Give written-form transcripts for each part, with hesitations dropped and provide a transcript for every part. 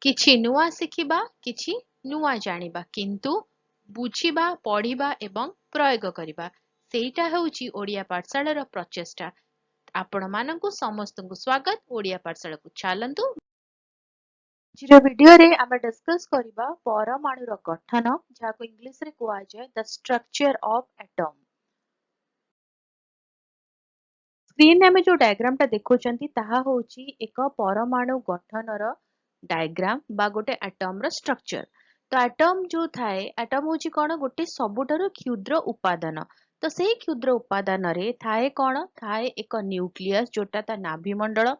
किछि नुआ शिखिबा किछि नुआ जानिबा किंतु बुझिबा पढ़िबा एवं प्रयोग करिबा सेटा हेउची ओडिया पाठशालार प्रचेष्टा। आपण मानंकु समस्तंकु स्वागत ओडिया पाठशाला को चलंतु। आजिर वीडियो रे आमे डिस्कस करिबा परमाणुर गठन जाको इंग्लिश रे कुआ जाय the structure of atom. Screen में जो डायग्राम टा देखुचंती ताहा होची एक परमाणु गठनर डायग्राम बा गोटे एटम रो स्ट्रक्चर। तो एटम जो थाए एटम होची कोन गोटे सबुठारो क्षुद्र उपादान। तो सेही क्षुद्र उपादान रे थाए कोन थाए एक न्यूक्लियस जोटा ता नाभि मंडल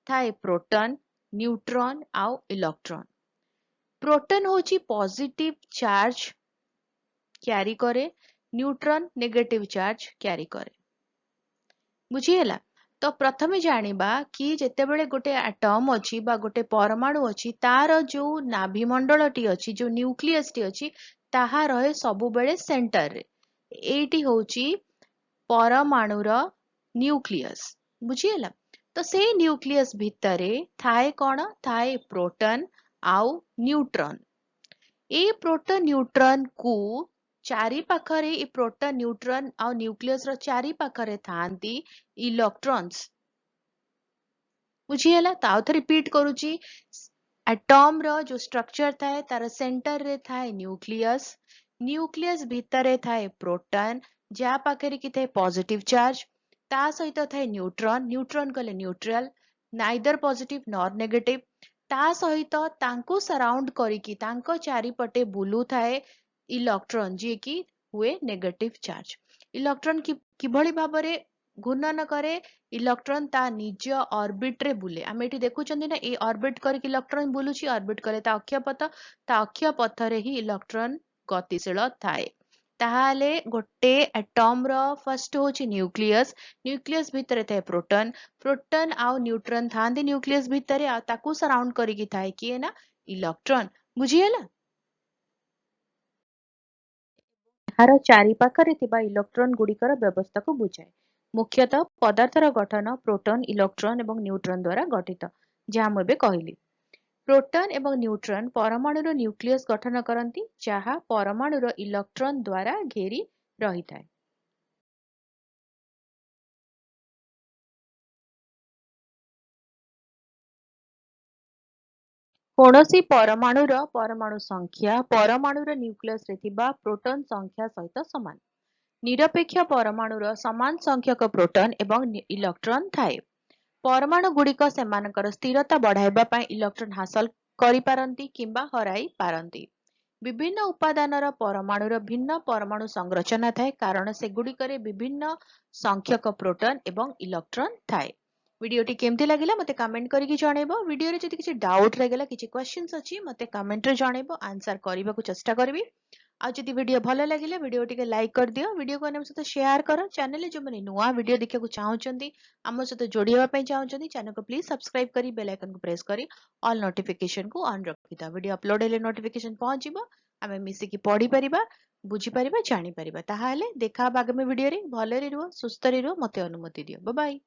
थाए प्रोटॉन न्यूट्रॉन आउ इलेक्ट्रॉन। प्रोटॉन होची पॉजिटिव चार्ज कैरी करे न्यूट्रॉन नेगेटिव चार्ज कैरी करे। बुझीगला। तो प्रथमे जानिबा कि जेतेबेले गोटे एटम अछि बा गोटे परमाणु अछि तार जो नाभि मंडलटी अछि जो न्यूक्लियस टी अछि ताहा रहे सबुबेले सेंटर रे। एटी होची परमाणुर न्यूक्लियस। बुझीगला। तो से न्यूक्लियस भितरे थाए कोन थाए प्रोटॉन आउ न्यूट्रॉन। ए प्रोटॉन न्यूट्रॉन को चारि पाखरे ए प्रोटॉन न्यूट्रॉन आ न्यूक्लियस रो चारि पाखरे थांती इलेक्ट्रॉन्स। बुझीगला। ताउ थ रिपीट करूची एटम रो जो स्ट्रक्चर थाए तार सेंटर रे थाए न्यूक्लियस। न्यूक्लियस भितरे थाए प्रोटॉन जा पाखरे कि थाए पॉजिटिव चार्ज ता सहित थाए न्यूट्रॉन न्यूट्रॉन कले neutral neither positive nor negative ता सहित तांको सराउंड करिकी तांको चारिपटे बुलू थाए इलेक्ट्रॉन जे कि हुए नेगेटिव चार्ज। इलेक्ट्रॉन किभଳି भाबरे घूर्णन करे इलेक्ट्रॉन ता निज ऑर्बिट रे बुले। आमे एठी देखुचंदी ना ए ऑर्बिट करके इलेक्ट्रॉन बुलुची ऑर्बिट करे ता अक्षय पथ रे ही इलेक्ट्रॉन गतिशील थाए। ताहाले गोटे एटम रो फर्स्ट होची न्यूक्लियस न्यूक्लियस भितरे थाए प्रोटॉन प्रोटॉन आउ न्यूट्रॉन थांदी न्यूक्लियस भितरे आ ताकू सराउंड करिकी थाए कि ना इलेक्ट्रॉन। बुझीगला। एहार चारि पाखरे थिबा इलेक्ट्रॉन गुड़िकर व्यवस्था को बुझाए। मुख्यतः पदार्थर गठन प्रोटॉन इलेक्ट्रॉन एवं न्यूट्रॉन द्वारा गठित जहाँ मु एबे कहली। प्रोटॉन एवं न्यूट्रॉन परमाणुर न्यूक्लियस गठन करती जहाँ परमाणुर इलेक्ट्रॉन द्वारा घेरी रही थाए। कौनसी परमाणुर परमाणु संख्या परमाणुर न्यूक्लियस रे थिबा प्रोटॉन संख्या सहित समान। निरपेक्ष परमाणुर समान संख्यक प्रोटॉन एवं इलेक्ट्रॉन थाए। परमाणु गुड़िक सेमानकर स्थिरता बढ़ाइबा पई इलेक्ट्रॉन हासिल करि पारंती किंबा हराई पारंती। विभिन्न उपादानर परमाणुर भिन्न परमाणु संरचना थाए कारण सेगुड़िकरे विभिन्न संख्यक प्रोटॉन एवं इलेक्ट्रॉन थाए। वीडियोटी केमती लागिला मते कमेंट करिकी जणैबो। वीडियो रे जदि किछि डाउट रहिगला किछि क्वेश्चंस अछि मते कमेंट रे जणैबो आंसर करबाकू चेष्टा करबी। आ जदि वीडियो भलो लागिले वीडियो टिके लाइक कर दियो वीडियो को अन्य सहित शेयर करो। चैनल जो माने नुआ वीडियो देखिବାକୁ चाहउचंदी आम सहित जोड़िया पई चाहउचंदी चैनल को प्लीज सब्सक्राइब करी बेल आइकन को प्रेस करी ऑल नोटिफिकेशन को ऑन रखिता। वीडियो अपलोड हेले नोटिफिकेशन पहुंचीबो आमे मिसी की पढ़ी परिबा बुझी परिबा जानि परिबा। ताहा हेले देखा आगामी वीडियो रे भले रे रुह सुस्त रे रुह मते अनुमति दियो। Bye bye.